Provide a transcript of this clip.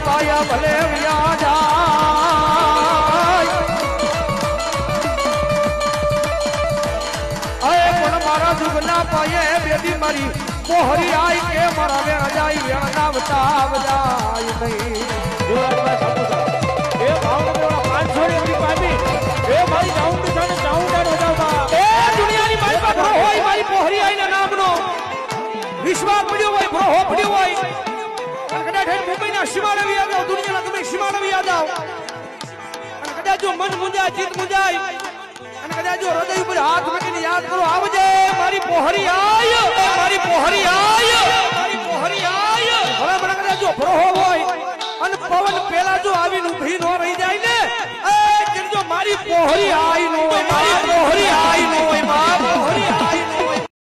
પાયા ભલે વ્યા જાય અરે પણ મારા જુગના પાયે બેદી મારી મોહરી આઈ કે મારા વેણ જાય વેણ ના વતાવ જાય નહીં એ ભાવનગર 500 ની પામી એ ભાઈ જાઉં તો જાને જાઉં ના રોજાવા એ દુનિયાની મારી પાસે હોય મારી મોહરી આઈના નામનો વિશ્વાસ પડ્યો હોય ભરો પડ્યો હોય અને કદાચ મુંબઈના સીમાડે વ્યા જાવ દુનિયાના તમે સીમાડે વ્યા જાવ અને કદાચ જો મન મુંજાય ચિત્ત મુંજાય અને કદાચ જો હૃદય ઉપર હાથ મૂકીને યાદ કરો આવજે મારી મોહરી આય મારી મોહરી આય મારી મોહરી આય હવે મને કદાચ જો ભરો હોય અને પવન પેલા જો આવીને ઊભી ન રહી જાય ને એ જો મારી મોહરી આય